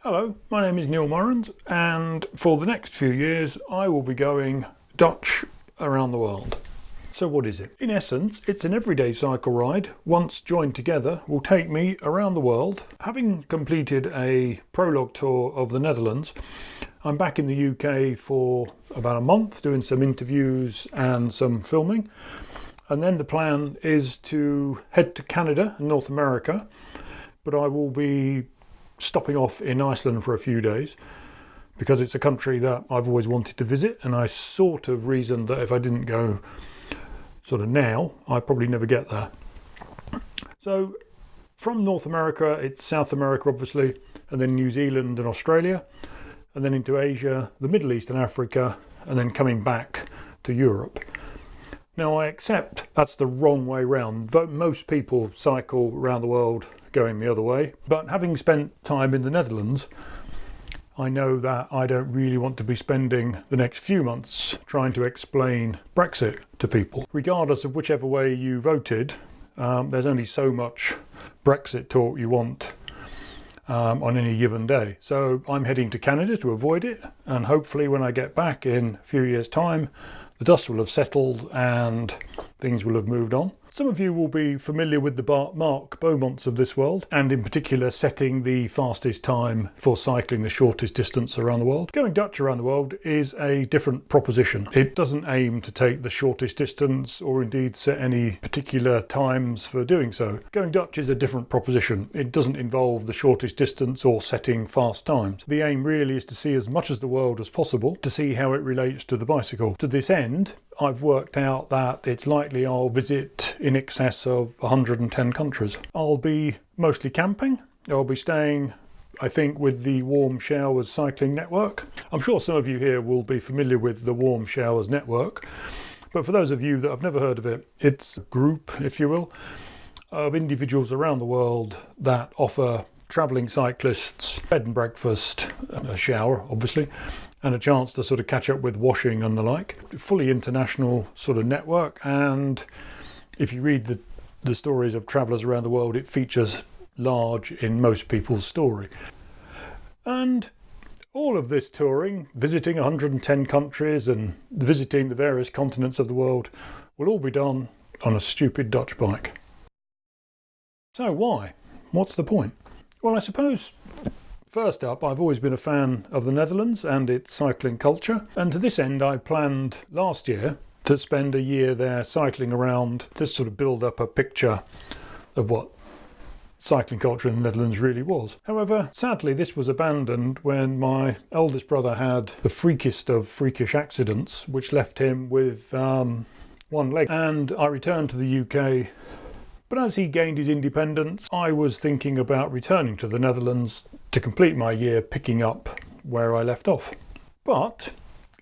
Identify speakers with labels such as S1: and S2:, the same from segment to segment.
S1: Hello, my name is Neil Morrans, and for the next few years I will be going Dutch around the world. So what is it? In essence, it's an everyday cycle ride, once joined together, will take me around the world. Having completed a prologue tour of the Netherlands, I'm back in the UK for about a month doing some interviews and some filming. And then the plan is to head to Canada and North America, but I will be stopping off in Iceland for a few days because it's a country that I've always wanted to visit, and I sort of reasoned that if I didn't go sort of now, I'd probably never get there. So from North America, it's South America obviously, and then New Zealand and Australia, and then into Asia, the Middle East and Africa, and then coming back to Europe. Now I accept that's the wrong way round. Most people cycle around the world going the other way, but having spent time in the Netherlands, I know that I don't really want to be spending the next few months trying to explain Brexit to people. Regardless of whichever way you voted, there's only so much Brexit talk you want on any given day. So I'm heading to Canada to avoid it, and hopefully when I get back in a few years' time, the dust will have settled and things will have moved on. Some of you will be familiar with the Mark Beaumonts of this world, and in particular setting the fastest time for cycling the shortest distance around the world. Going Dutch around the world is a different proposition. It doesn't aim to take the shortest distance or indeed set any particular times for doing so. Going Dutch is a different proposition. It doesn't involve the shortest distance or setting fast times. The aim really is to see as much of the world as possible, to see how it relates to the bicycle. To this end, I've worked out that it's likely I'll visit in excess of 110 countries. I'll be mostly camping. I'll be staying, I think, with the Warm Showers cycling network. I'm sure some of you here will be familiar with the Warm Showers network, but for those of you that have never heard of it, it's a group, if you will, of individuals around the world that offer travelling cyclists bed and breakfast, a shower obviously, and a chance to sort of catch up with washing and the like. Fully international sort of network, and if you read the stories of travellers around the world, it features large in most people's story. And all of this touring, visiting 110 countries and visiting the various continents of the world, will all be done on a stupid Dutch bike. So why? What's the point? Well, I suppose first up, I've always been a fan of the Netherlands and its cycling culture, and to this end I planned last year to spend a year there cycling around to sort of build up a picture of what cycling culture in the Netherlands really was. However, sadly this was abandoned when my eldest brother had the freakiest of freakish accidents, which left him with one leg, and I returned to the UK. But as he gained his independence, I was thinking about returning to the Netherlands to complete my year picking up where I left off. But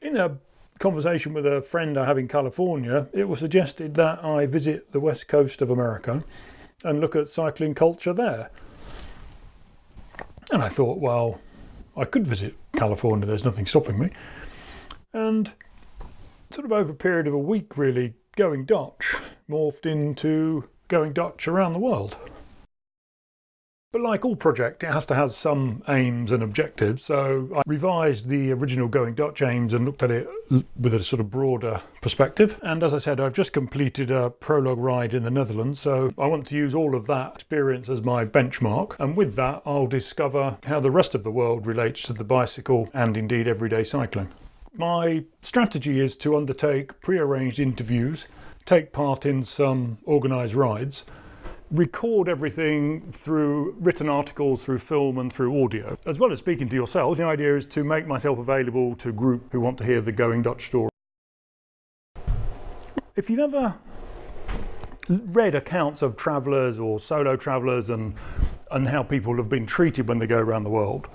S1: in a conversation with a friend I have in California, it was suggested that I visit the west coast of America and look at cycling culture there. And I thought, well, I could visit California, there's nothing stopping me. And sort of over a period of a week really, Going Dutch morphed into Going Dutch around the world. But like all project, it has to have some aims and objectives, so I revised the original Going Dutch aims and looked at it with a sort of broader perspective. And as I said, I've just completed a prologue ride in the Netherlands, so I want to use all of that experience as my benchmark, and with that I'll discover how the rest of the world relates to the bicycle and indeed everyday cycling. My strategy is to undertake pre-arranged interviews, take part in some organised rides, record everything through written articles, through film and through audio, as well as speaking to yourself. The idea is to make myself available to a group who want to hear the GoingDutch story. If you've ever read accounts of travellers or solo travellers and how people have been treated when they go around the world,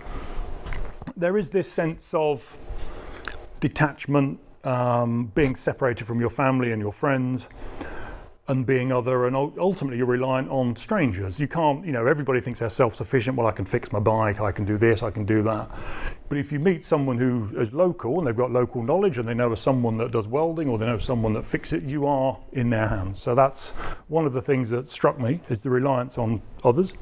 S1: there is this sense of detachment, being separated from your family and your friends and being other, and ultimately you're reliant on strangers. You can't, everybody thinks they're self-sufficient. Well, I can fix my bike, I can do this, I can do that. But if you meet someone who is local and they've got local knowledge and they know someone that does welding or they know someone that fixes it, you are in their hands. So that's one of the things that struck me, is the reliance on others.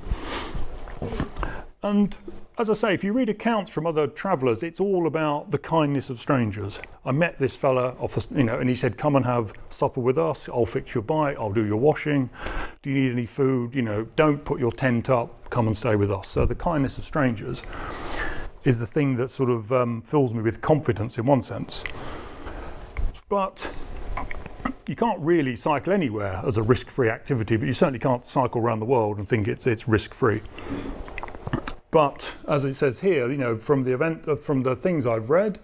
S1: And as I say, if you read accounts from other travellers, it's all about the kindness of strangers. I met this fella off the, and he said, come and have supper with us, I'll fix your bike, I'll do your washing, do you need any food, don't put your tent up, come and stay with us. So the kindness of strangers is the thing that sort of fills me with confidence in one sense. But you can't really cycle anywhere as a risk-free activity, but you certainly can't cycle around the world and think it's risk-free. But as it says here, from the things I've read,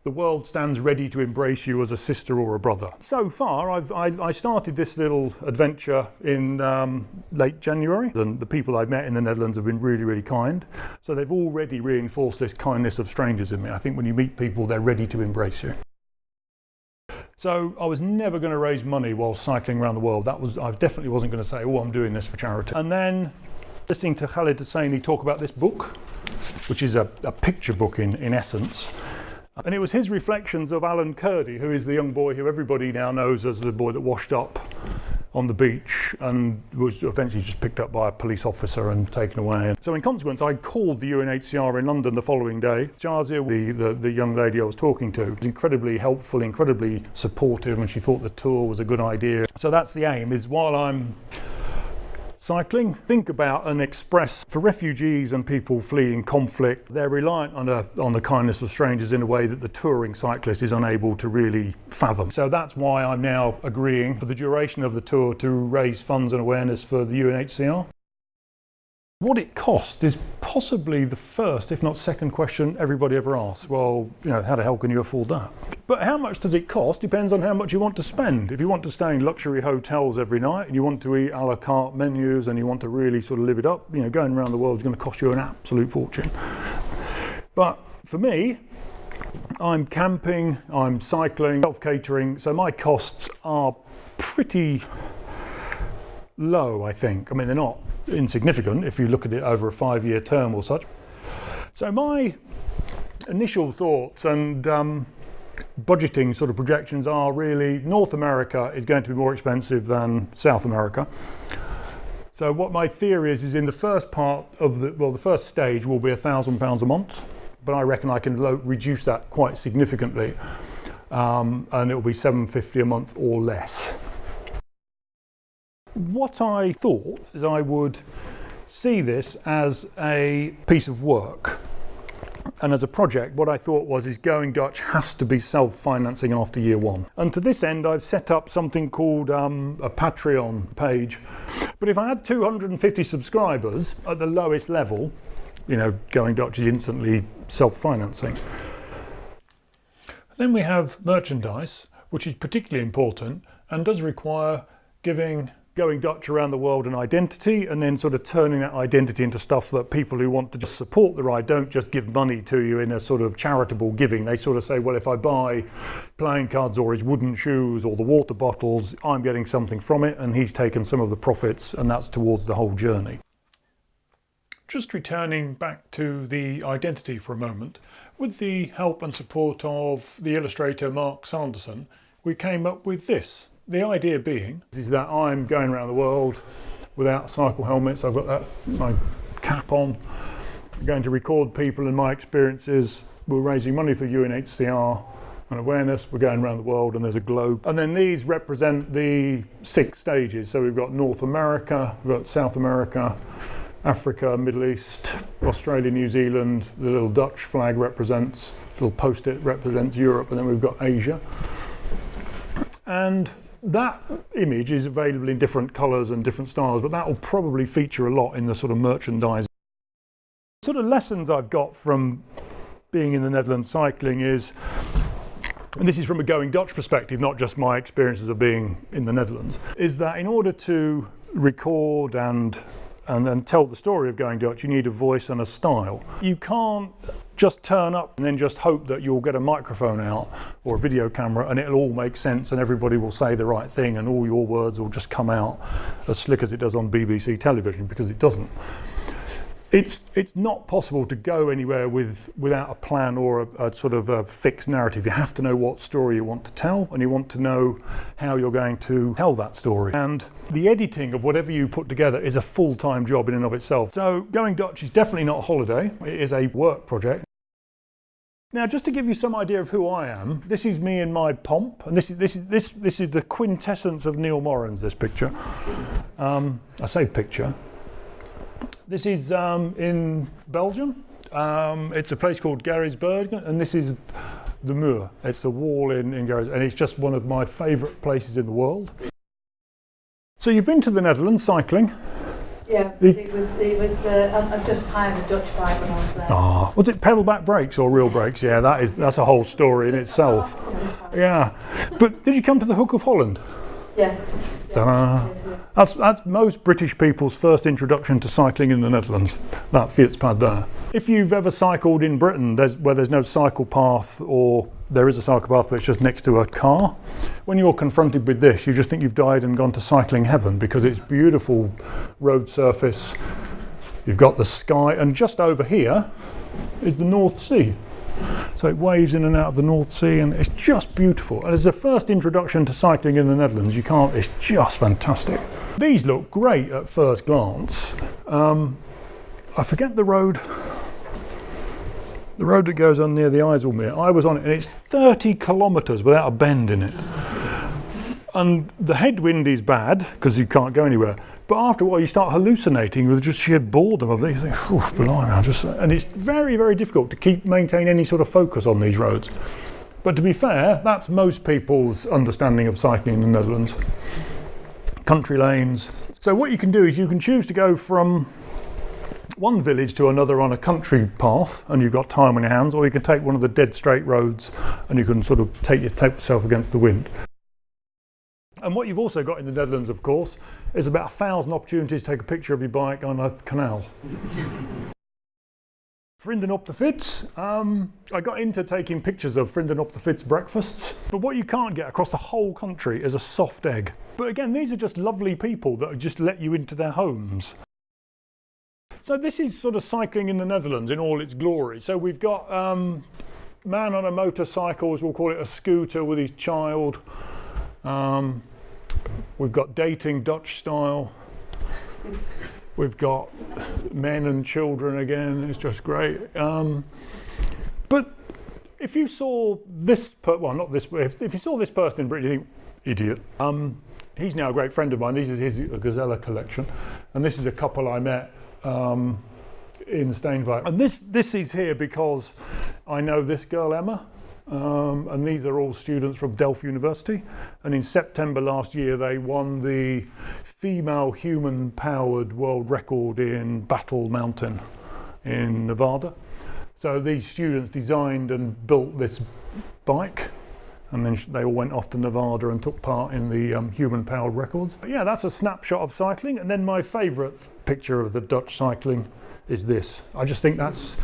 S1: the world stands ready to embrace you as a sister or a brother. So far, I started this little adventure in late January, and the people I've met in the Netherlands have been really, really kind. So they've already reinforced this kindness of strangers in me. I think when you meet people, they're ready to embrace you. So I was never going to raise money while cycling around the world. I definitely wasn't going to say, oh, I'm doing this for charity. And then listening to Khalid Hosseini talk about this book, which is a picture book in essence. And it was his reflections of Alan Kurdi, who is the young boy who everybody now knows as the boy that washed up on the beach and was eventually just picked up by a police officer and taken away. So in consequence, I called the UNHCR in London the following day. Jazia, the young lady I was talking to, was incredibly helpful, incredibly supportive, and she thought the tour was a good idea. So that's the aim, is while I'm cycling, think about and express for refugees and people fleeing conflict. They're reliant on the kindness of strangers in a way that the touring cyclist is unable to really fathom. So that's why I'm now agreeing for the duration of the tour to raise funds and awareness for the UNHCR. What it costs is possibly the first, if not second question everybody ever asks. Well, how the hell can you afford that? But how much does it cost depends on how much you want to spend. If you want to stay in luxury hotels every night and you want to eat a la carte menus and you want to really sort of live it up, going around the world is going to cost you an absolute fortune. But for me, I'm camping, I'm cycling, self-catering, so my costs are pretty low, I think. I mean, they're not insignificant if you look at it over a 5-year term or such. So my initial thoughts and budgeting sort of projections are really North America is going to be more expensive than South America. So what my theory is in the first part of the first stage will be £1,000 a month, but I reckon I can reduce that quite significantly, and it will be $750 a month or less. What I thought is I would see this as a piece of work. And as a project, what I thought is GoingDutch has to be self-financing after year one. And to this end, I've set up something called a Patreon page. But if I had 250 subscribers at the lowest level, GoingDutch is instantly self-financing. Then we have merchandise, which is particularly important and does require giving GoingDutch Around the World an identity, and then sort of turning that identity into stuff that people who want to just support the ride don't just give money to you in a sort of charitable giving. They sort of say, well, if I buy playing cards or his wooden shoes or the water bottles, I'm getting something from it, and he's taken some of the profits, and that's towards the whole journey. Just returning back to the identity for a moment, with the help and support of the illustrator Mark Sanderson, we came up with this. The idea being is that I'm going around the world without cycle helmets. I've got my cap on. I'm going to record people and my experiences. We're raising money for UNHCR and awareness. We're going around the world and there's a globe. And then these represent the 6 stages. So we've got North America, we've got South America, Africa, Middle East, Australia, New Zealand. The little Dutch flag represents, the little post-it represents Europe, and then we've got Asia. And that image is available in different colours and different styles, but that will probably feature a lot in the sort of merchandise. Sort of lessons I've got from being in the Netherlands cycling is, and this is from a GoingDutch perspective, not just my experiences of being in the Netherlands, is that in order to record and tell the story of GoingDutch, you need a voice and a style. You can't just turn up and then just hope that you'll get a microphone out or a video camera and it'll all make sense and everybody will say the right thing and all your words will just come out as slick as it does on BBC television, because it doesn't. it's not possible to go anywhere without a plan or a sort of a fixed narrative. You have to know what story you want to tell, and you want to know how you're going to tell that story. And the editing of whatever you put together is a full-time job in and of itself. So Going Dutch is definitely not a holiday. It is a work project. Now, just to give you some idea of who I am, this is me in my pomp, and this is the quintessence of Neil Morans. This picture, I say picture. This is in Belgium. It's a place called Garisbergen, and this is the Muur. It's the wall in Garisbergen, and it's just one of my favourite places in the world. So you've been to the Netherlands cycling.
S2: Yeah, it was. I've just hired a Dutch bike when I was there.
S1: Ah, was it pedal back brakes or real brakes? Yeah, that's a whole story in itself. Yeah, but did you come to the Hook of Holland?
S2: Yeah.
S1: Ta-da. That's most British people's first introduction to cycling in the Netherlands, that fietspad there. If you've ever cycled in Britain, where there's no cycle path, or there is a cycle path but it's just next to a car, when you're confronted with this, you just think you've died and gone to cycling heaven, because it's beautiful road surface. You've got the sky, and just over here is the North Sea. So it waves in and out of the North Sea, and it's just beautiful. And as a first introduction to cycling in the Netherlands, it's just fantastic. These look great at first glance. I forget the road that goes on near the IJsselmeer. I was on it, and it's 30 kilometres without a bend in it. And the headwind is bad because you can't go anywhere. But after a while, you start hallucinating with just sheer boredom of these things. And it's very, very difficult to maintain any sort of focus on these roads. But to be fair, that's most people's understanding of cycling in the Netherlands. Country lanes. So what you can do is you can choose to go from one village to another on a country path, and you've got time on your hands, or you can take one of the dead straight roads, and you can sort of take yourself against the wind. And what you've also got in the Netherlands, of course, is about 1,000 opportunities to take a picture of your bike on a canal. Vrienden op de fiets. I got into taking pictures of Vrienden op de fiets breakfasts, but what you can't get across the whole country is a soft egg. But again, these are just lovely people that just let you into their homes. So this is sort of cycling in the Netherlands in all its glory. So we've got man on a motorcycle, as we'll call it, a scooter with his child. We've got dating Dutch style. We've got men and children again. It's just great. But if you saw this, if you saw this person in Britain, you think, idiot. He's now a great friend of mine. This is his Gazella collection, and this is a couple I met in Steenwijk. And this is here because I know this girl Emma. And these are all students from Delft University, and in September last year they won the female human powered world record in Battle Mountain in Nevada. So these students designed and built this bike, and then they all went off to Nevada and took part in the human powered records. But yeah, that's a snapshot of cycling. And then my favourite picture of the Dutch cycling is this. I just think that's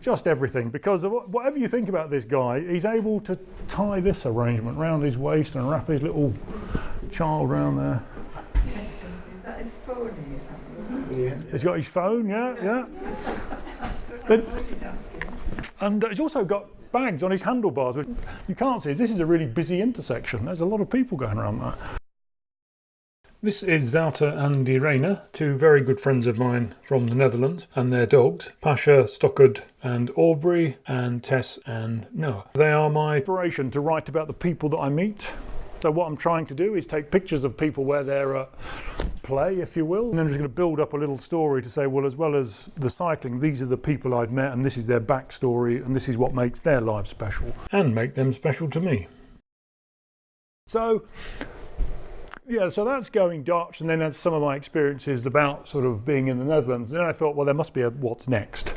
S1: just everything, because whatever you think about this guy, he's able to tie this arrangement round his waist and wrap his little child round there.
S2: Is that his phone?
S1: Yeah. He's got his phone, yeah. And he's also got bags on his handlebars, which you can't see. This is a really busy intersection. There's a lot of people going around that. This is Wouter and Irene, two very good friends of mine from the Netherlands, and their dogs, Pasha, Stockard and Aubrey, and Tess and Noah. They are my inspiration to write about the people that I meet. So what I'm trying to do is take pictures of people where they're at play, if you will, and then I'm just going to build up a little story to say, well, as well as the cycling, these are the people I've met, and this is their backstory, and this is what makes their lives special, and make them special to me. So yeah, so that's Going Dutch, and then that's some of my experiences about sort of being in the Netherlands. And then I thought, well, there must be a what's next.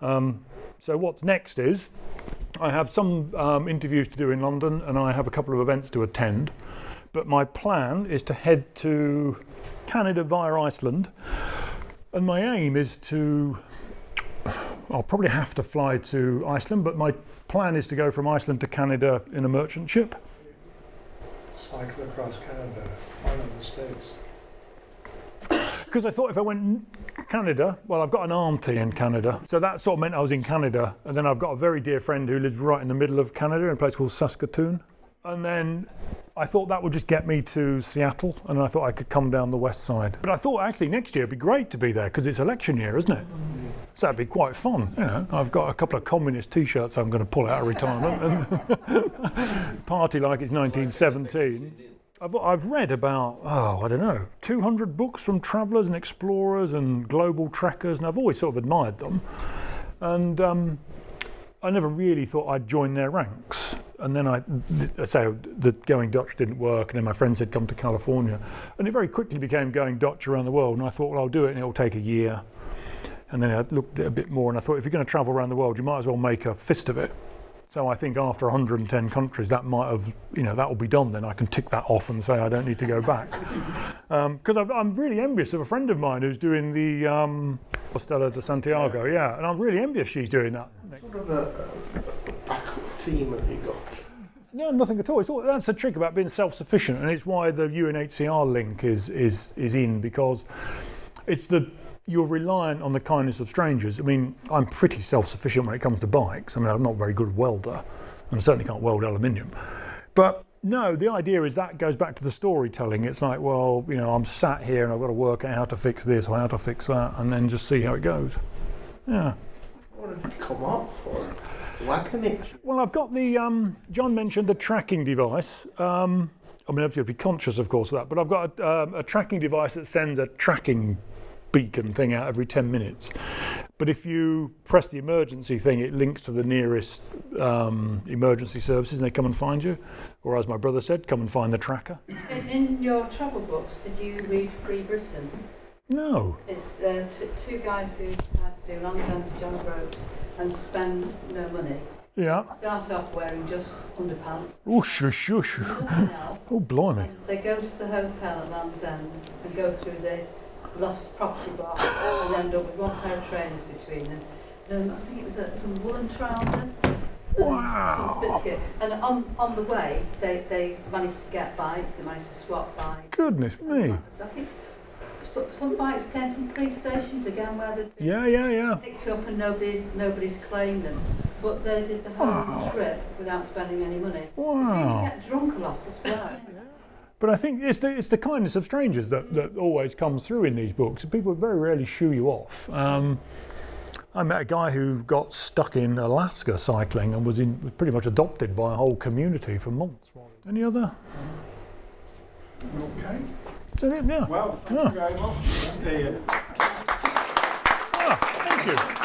S1: So what's next is I have some interviews to do in London, and I have a couple of events to attend. But my plan is to head to Canada via Iceland, and my aim is I'll probably have to fly to Iceland, but my plan is to go from Iceland to Canada in a merchant ship.
S3: Cycle across Canada, one of the States.
S1: Because I thought if I went Canada. Well, I've got an auntie in Canada, so that sort of meant I was in Canada. And then I've got a very dear friend who lives right in the middle of Canada in a place called Saskatoon. And then I thought that would just get me to Seattle, and I thought I could come down the west side. But I thought actually next year it'd be great to be there because it's election year, isn't it? So that'd be quite fun. You know, I've got a couple of communist T-shirts I'm going to pull out of retirement and party like it's 1917. I've read about, I don't know, 200 books from travellers and explorers and global trekkers, and I've always sort of admired them. And I never really thought I'd join their ranks. And then I say the Going Dutch didn't work, and then my friend said come to California. And it very quickly became Going Dutch Around the World, and I thought, well, I'll do it and it'll take a year. And then I looked at it a bit more and I thought, if you're going to travel around the world, you might as well make a fist of it. So I think after 110 countries, that might have, that will be done. Then I can tick that off and say I don't need to go back. Because I'm really envious of a friend of mine who's doing the Stella de Santiago, yeah. And I'm really envious she's doing that.
S3: Sort of a backup team have you got?
S1: No, nothing at all. That's the trick about being self-sufficient, and it's why the UNHCR link is in, because you're reliant on the kindness of strangers. I mean, I'm pretty self-sufficient when it comes to bikes. I mean, I'm not a very good welder, and I certainly can't weld aluminium. But no, the idea is that goes back to the storytelling. It's like, well, I'm sat here and I've got to work out how to fix this or how to fix that, and then just see how it goes. Yeah.
S3: What have you come up for? Whacking it?
S1: Well, I've got the, John mentioned the tracking device. I mean, obviously I'll be conscious, of course, of that, but I've got a tracking device that sends a tracking beacon thing out every 10 minutes. But if you press the emergency thing, it links to the nearest emergency services and they come and find you. Or as my brother said, come and find the tracker.
S2: In your travel books, did you read Free Britain?
S1: No.
S2: It's two guys who decide to do long term to John Groves and spend no money.
S1: Yeah.
S2: Start off wearing just underpants.
S1: Oh, shush, shush.
S2: Nothing else.
S1: Oh, blimey.
S2: And they go to the hotel at Land's End and go through the lost property box and end up with one pair of trainers between them. I think it was some woolen trousers.
S1: Wow.
S2: Some biscuit. And on the way, they managed to get bikes, they managed to swap bikes.
S1: Goodness me.
S2: I think some bikes came from police stations again where they'd been
S1: Yeah.
S2: picked up and nobody's claimed them. But they did the whole trip without spending any money.
S1: Wow.
S2: They seem to get drunk a lot as well.
S1: But I think it's the kindness of strangers that always comes through in these books. People very rarely shoo you off. I met a guy who got stuck in Alaska cycling and was pretty much adopted by a whole community for months. Any other?
S3: Okay.
S1: Yeah.
S3: Well, thank you very much.
S1: Thank you.